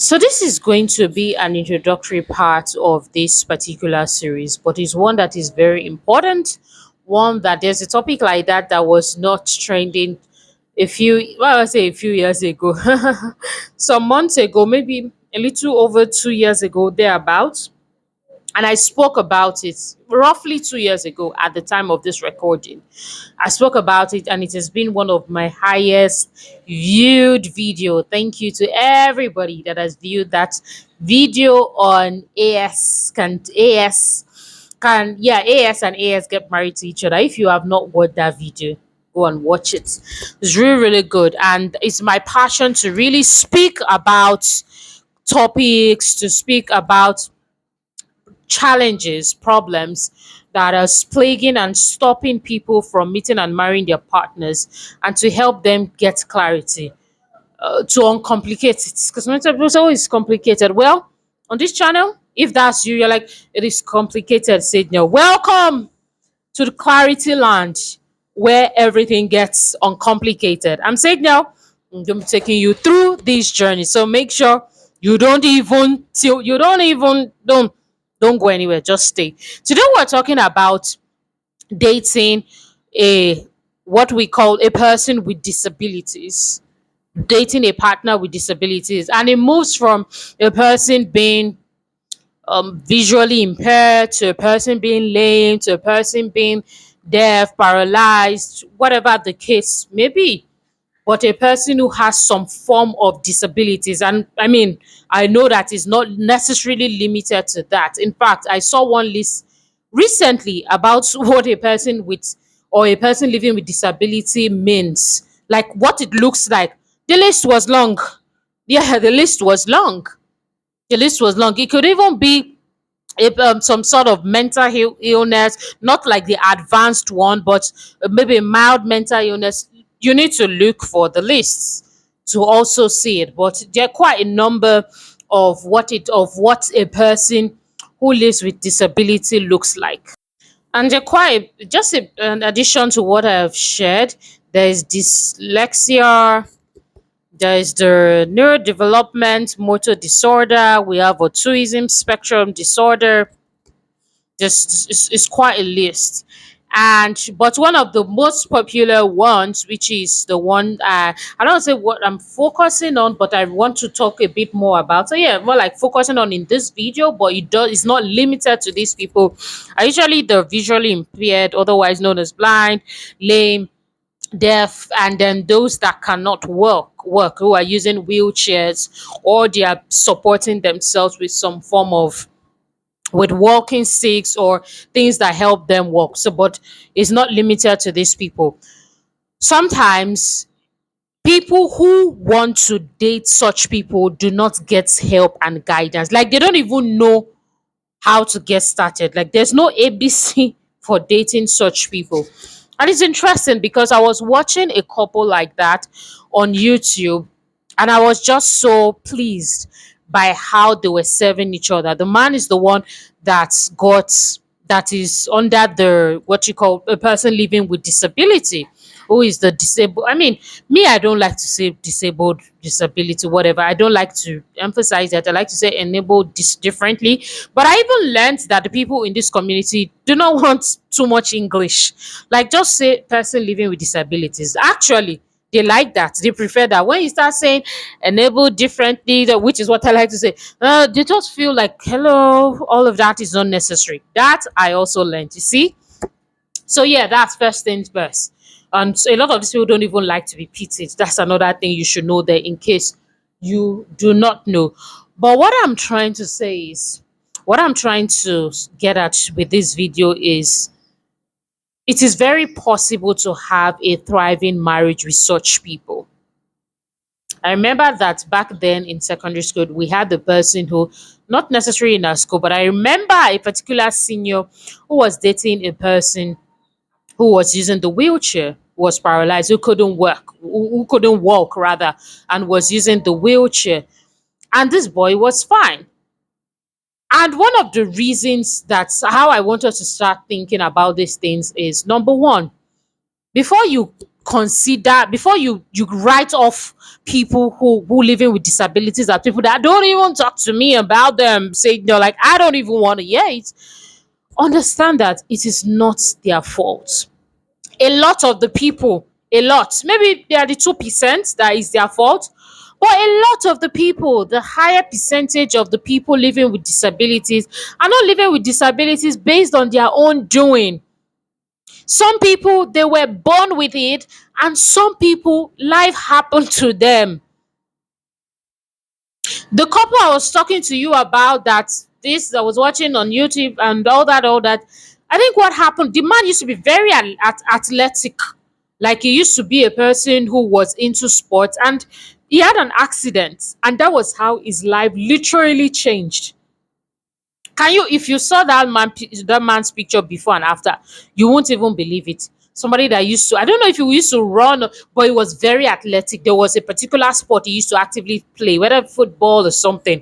So this is going to be an introductory part of this particular series, but it's one that is very important. One that there's a topic like that was not trending I say a few years ago, some months ago, maybe a little over 2 years ago, thereabouts. And I spoke about it roughly 2 years ago at the time of this recording. I spoke about it and it has been one of my highest viewed video. Thank you to everybody that has viewed that video on AS and AS get married to each other. If you have not watched that video, go and watch it. It's really, really good. And it's my passion to really speak about topics, to speak about challenges, problems that are plaguing and stopping people from meeting and marrying their partners, and to help them get clarity, to uncomplicate it. Because many people say, oh, it's complicated. Well, on this channel, if that's you, you're like, it is complicated, say no. Welcome to the clarity land where everything gets uncomplicated. I'm saying now, I'm taking you through this journey. So make sure you don't go anywhere. Just stay. Today we're talking about dating a what we call a person with disabilities. Dating a partner with disabilities. And it moves from a person being visually impaired to a person being lame to a person being deaf, paralyzed, whatever the case may be, but a person who has some form of disabilities. And I mean, I know that is not necessarily limited to that. In fact, I saw one list recently about what a person with or a person living with disability means, like what it looks like. The list was long. Yeah, the list was long. The list was long. It could even be some sort of mental illness, not like the advanced one, but maybe a mild mental illness. You need to look for the lists to also see it. But there are quite a number of what a person who lives with disability looks like. And they're quite just an addition to what I have shared. There is dyslexia, there is the neurodevelopment motor disorder, we have autism spectrum disorder. Just it's quite a list. And but one of the most popular ones, which is the one I don't say what I'm focusing on, but I want to talk a bit more about. So yeah, more like focusing on in this video, but it's not limited to these people. Are usually the visually impaired, otherwise known as blind, lame, deaf, and then those that cannot work who are using wheelchairs, or they are supporting themselves with some form of with walking sticks or things that help them walk. So, but it's not limited to these people. Sometimes people who want to date such people do not get help and guidance. Like they don't even know how to get started. Like there's no ABC for dating such people. And it's interesting because I was watching a couple like that on YouTube, and I was just so pleased by how they were serving each other. The man is the one that's got that is under the what you call a person living with disability, who is the disabled. I mean, me, I don't like to say disabled, disability, whatever. I don't like to emphasize that. I like to say enabled differently. But I even learned that the people in this community do not want too much English. Like just say person living with disabilities. Actually, they like that. They prefer that. When you start saying enable differently, which is what I like to say, they just feel like, hello, all of that is unnecessary. That I also learned. You see? So yeah, that's first things first. And so a lot of these people don't even like to be pitied. That's another thing you should know there in case you do not know. But what I'm trying to get at with this video is it is very possible to have a thriving marriage with such people. I remember that back then in secondary school, we had the person who, not necessarily in our school, but I remember a particular senior who was dating a person who was using the wheelchair, was paralyzed, who couldn't work, who couldn't walk rather, and was using the wheelchair. And this boy was fine. And one of the reasons that's how I wanted to start thinking about these things is number one, before you consider, before you write off people who living with disabilities, are people that don't even talk to me about them, say they're like, I don't even want to hear it. Understand that it is not their fault. A lot of the people, a lot, maybe they are the 2% that is their fault, but a lot of the people, the higher percentage of the people living with disabilities, are not living with disabilities based on their own doing. Some people, they were born with it, and some people, life happened to them. The couple I was talking to you about, that this I was watching on YouTube and all that, I think what happened, the man used to be very athletic. Like, he used to be a person who was into sports, and he had an accident, and that was how his life literally changed. Can you, if you saw that man's picture before and after, you won't even believe it. Somebody that used to, I don't know if he used to run, but he was very athletic. There was a particular sport he used to actively play, whether football or something.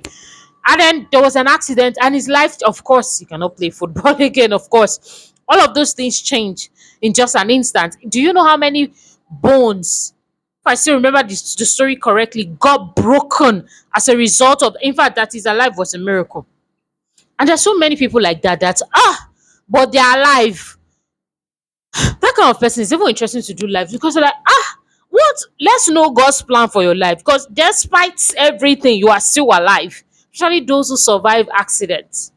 And then there was an accident, and his life, of course, he cannot play football again, of course. All of those things change in just an instant. Do you know how many bones, if I still remember the story correctly, got broken as a result of, in fact, that his alive was a miracle. And there's so many people like that, but they're alive. That kind of person is even interesting to do life, because they're like, what? Let's know God's plan for your life. Because despite everything, you are still alive. Especially those who survive accidents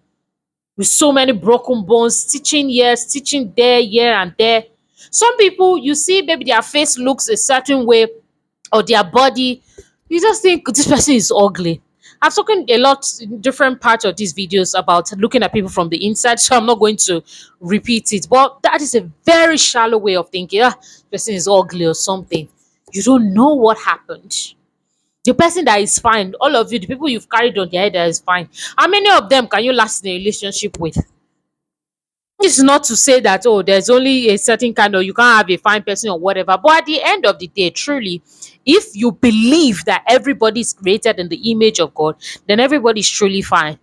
with so many broken bones, stitching here, stitching there, here and there. Some people, you see, maybe their face looks a certain way, or their body, you just think this person is ugly. I've spoken a lot in different parts of these videos about looking at people from the inside, so I'm not going to repeat it. But that is a very shallow way of thinking. This person is ugly or something. You don't know what happened. The person that is fine, all of you, the people you've carried on their head that is fine, how many of them can you last in a relationship with? It's not to say that, oh, there's only a certain kind of, you can't have a fine person or whatever. But at the end of the day, truly, if you believe that everybody is created in the image of God, then everybody is truly fine.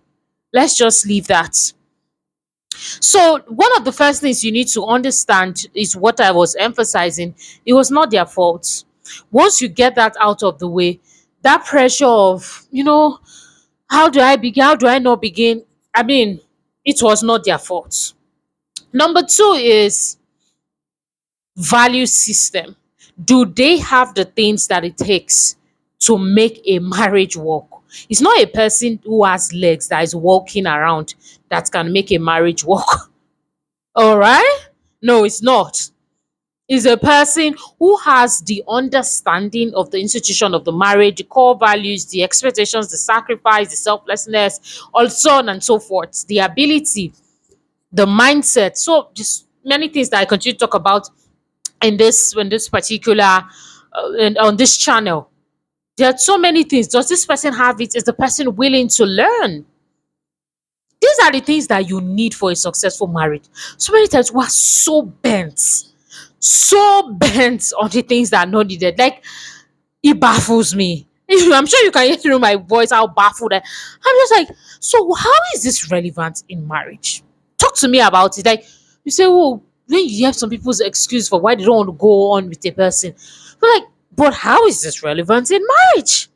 Let's just leave that. So, one of the first things you need to understand is what I was emphasizing. It was not their fault. Once you get that out of the way, that pressure of, how do I begin? How do I not begin? I mean, it was not their fault. Number two is value system. Do they have the things that it takes to make a marriage work? It's not a person who has legs that is walking around that can make a marriage work. All right? No, it's not. It's a person who has the understanding of the institution of the marriage, the core values, the expectations, the sacrifice, the selflessness, all so on and so forth, the ability, the mindset. So just many things that I continue to talk about in this particular on this channel. There are so many things. Does this person have it? Is the person willing to learn? These are the things that you need for a successful marriage. So many times we are so bent on the things that are not needed. Like, it baffles me. I'm sure you can hear through my voice how baffled I'm just like, so how is this relevant in marriage? Talk to me about it. Like, you say, well, when you hear some people's excuse for why they don't want to go on with a person, but like, but how is this relevant in marriage?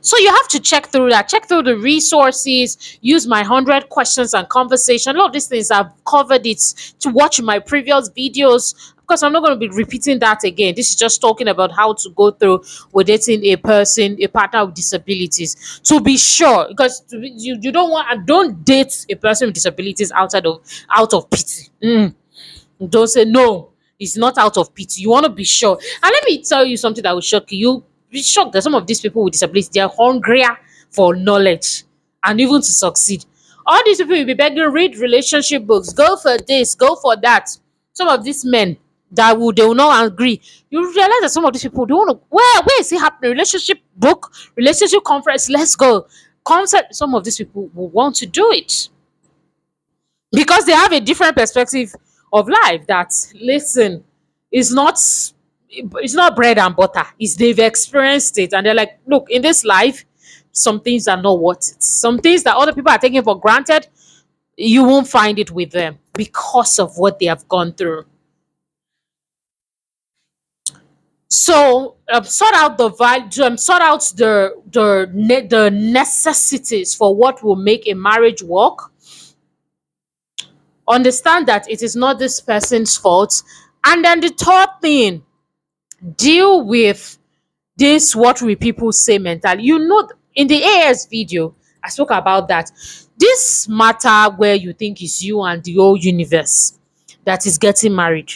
So you have to check through that, check through the resources, use my 100 questions and conversation. A lot of these things I've covered it to watch my previous videos. Of course, I'm not going to be repeating that again. This is just talking about how to go through with dating a person, a partner with disabilities. To be sure, because you don't date a person with disabilities out of pity. Don't say no. It's not out of pity. You want to be sure. And let me tell you something that will shock you. You'll be shocked that some of these people with disabilities, they are hungrier for knowledge and even to succeed. All these people will be begging, read relationship books, go for this, go for that. Some of these men they will not agree. You realize that some of these people, they want to, where is it happening? Relationship book, relationship conference, let's go. Concert, some of these people will want to do it because they have a different perspective of life. That, listen, it's not bread and butter. It's, they've experienced it and they're like, look, in this life, some things are not worth it. Some things that other people are taking for granted, you won't find it with them because of what they have gone through. So sort out the value, sort out the necessities for what will make a marriage work. Understand that it is not this person's fault. And then the third thing, deal with this what will people say mentality. You know, in the AS video, I spoke about that. This matter where you think is you and the whole universe that is getting married.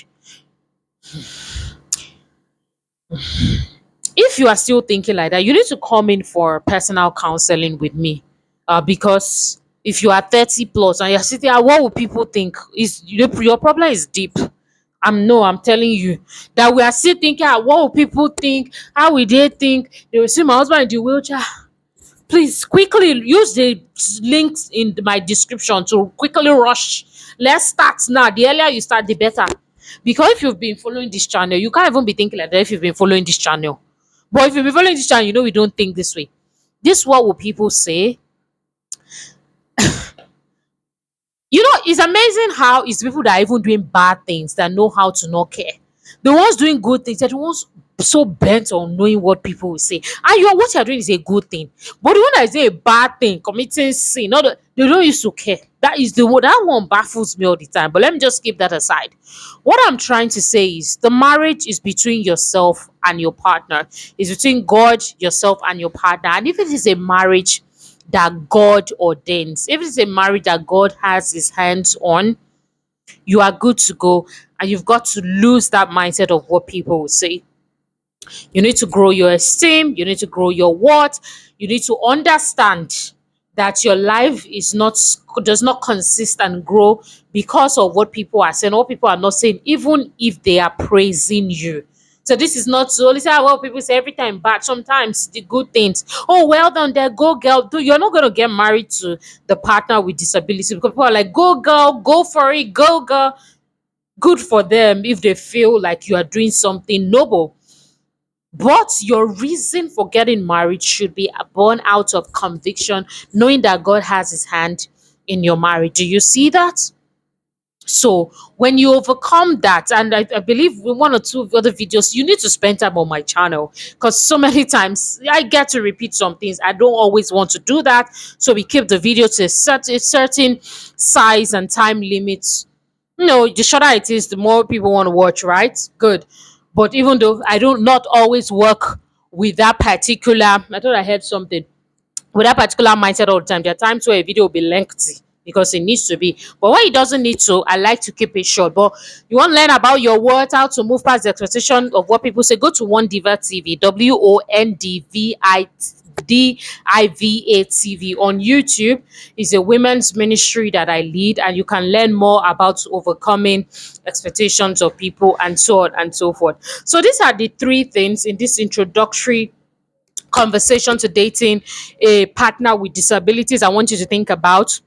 If you are still thinking like that, you need to come in for personal counseling with me. Because if you are 30 plus and you're sitting, what will people think? Is your problem is deep. I'm telling you that we are still thinking, what will people think? How will they think? They will see my husband in the wheelchair. Please quickly use the links in my description to quickly rush. Let's start now. The earlier you start, the better. Because if you've been following this channel, you can't even be thinking like that if you've been following this channel. But if you've been following this channel, you know we don't think this way. This what will people say? You know, it's amazing how it's people that are even doing bad things that know how to not care. The ones doing good things, they're the ones so bent on knowing what people will say. And what you're doing is a good thing. But the one that is doing a bad thing, committing sin, not they don't used to care. That is the one that one baffles me all the time. But let me just keep that aside. What I'm trying to say is the marriage is between yourself and your partner. It's between God, yourself, and your partner. And if it is a marriage that God ordains, if it's a marriage that God has his hands on, you are good to go. And you've got to lose that mindset of what people will say. You need to grow your esteem, you need to grow your worth, you need to understand that your life is not does not consist and grow because of what people are saying, what people are not saying, even if they are praising you. So this is not to only say what people say every time, but sometimes the good things. Oh, well done there, go girl. You're not gonna get married to the partner with disability because people are like, go girl, go for it, go girl. Good for them if they feel like you are doing something noble. But your reason for getting married should be born out of conviction, knowing that God has his hand in your marriage. Do you see that? So when you overcome that, and I believe with one or two other videos, you need to spend time on my channel because so many times I get to repeat some things. I don't always want to do that. So we keep the video to a certain size and time limits. No, the shorter it is, the more people want to watch, right? Good. But even though I don't not always work with that particular, I thought I heard something with that particular mindset all the time. There are times where a video will be lengthy because it needs to be. But when it doesn't need to, I like to keep it short. But you want to learn about your words, how to move past the expectation of what people say, go to One Diva TV, WONDVIDIVA TV on YouTube. Is a women's ministry that I lead, and you can learn more about overcoming expectations of people and so on and so forth. So these are the three things in this introductory conversation to dating a partner with disabilities I want you to think about.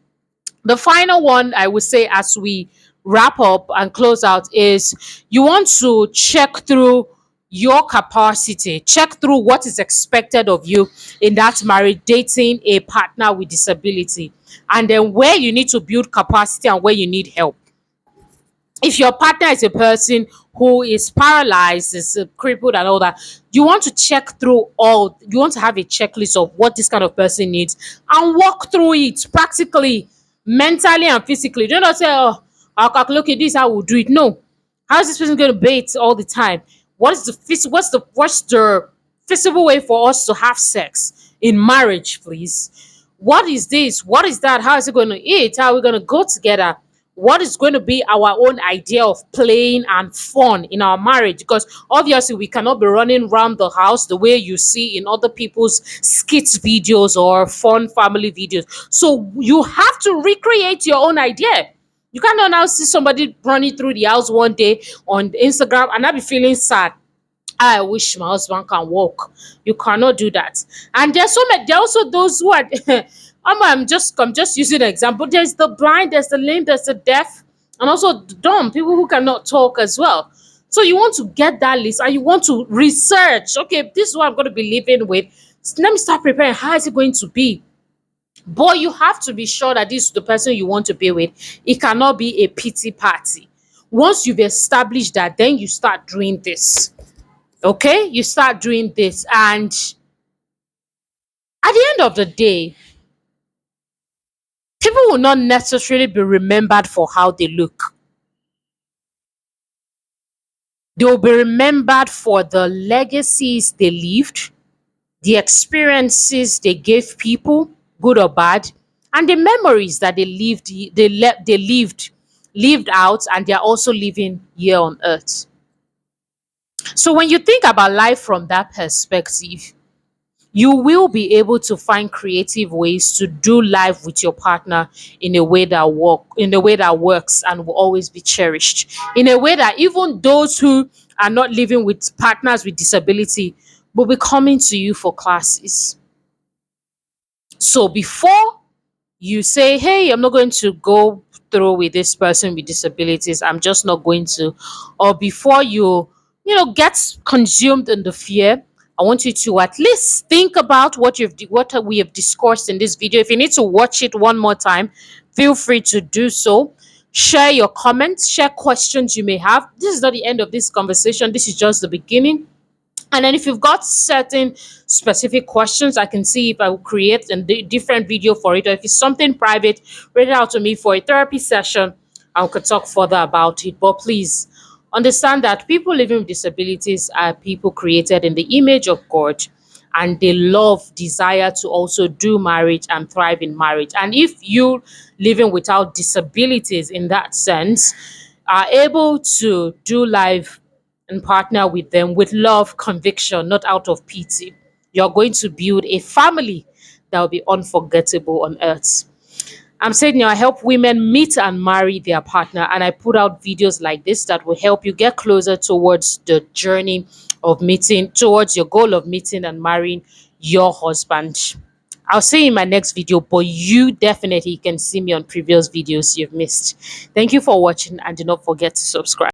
The final one I would say as we wrap up and close out is you want to check through your capacity, check through what is expected of you in that marriage, dating a partner with disability, and then where you need to build capacity and where you need help. If your partner is a person who is paralyzed, is crippled, and all that, you want to check through all, you want to have a checklist of what this kind of person needs and walk through it practically, mentally, and physically. Do not say, oh, I'll calculate okay, this, how we'll do it. No. How is this person going to bait all the time? What's the feasible way for us to have sex in marriage, please? What is this? What is that? How is it going to eat? How are we going to go together? What is going to be our own idea of playing and fun in our marriage? Because obviously we cannot be running around the house the way you see in other people's skits videos or fun family videos. So you have to recreate your own idea. You cannot now see somebody running through the house one day on Instagram and not be feeling sad. I wish my husband can walk. You cannot do that. And there's so many. There are also those who are. I'm just using an example. There's the blind, there's the lame, there's the deaf, and also the dumb people who cannot talk as well. So you want to get that list and you want to research. Okay, this is what I'm going to be living with. Let me start preparing. How is it going to be? But you have to be sure that this is the person you want to be with. It cannot be a pity party. Once you've established that, then you start doing this. Okay, you start doing this, and at the end of the day, people will not necessarily be remembered for how they look. They will be remembered for the legacies they lived, the experiences they gave people, good or bad, and the memories that they lived out, and they are also living here on earth. So when you think about life from that perspective, you will be able to find creative ways to do life with your partner in a way that works and will always be cherished. In a way that even those who are not living with partners with disability will be coming to you for classes. So before you say, hey, I'm not going to go through with this person with disabilities, I'm just not going to, or before get consumed in the fear, I want you to at least think about what we have discussed in this video. If you need to watch it one more time, feel free to do so. Share your comments, share questions you may have. This is not the end of this conversation, this is just the beginning. And then if you've got certain specific questions, I can see if I will create a different video for it. Or if it's something private, reach out to me for a therapy session and we could talk further about it. But please understand that people living with disabilities are people created in the image of God, and they love, desire to also do marriage and thrive in marriage. And if you living without disabilities in that sense are able to do life and partner with them with love, conviction, not out of pity, you're going to build a family that will be unforgettable on earth. I'm saying, I help women meet and marry their partner, and I put out videos like this that will help you get closer towards the journey of meeting, towards your goal of meeting and marrying your husband. I'll see you in my next video, but you definitely can see me on previous videos you've missed. Thank you for watching, and do not forget to subscribe.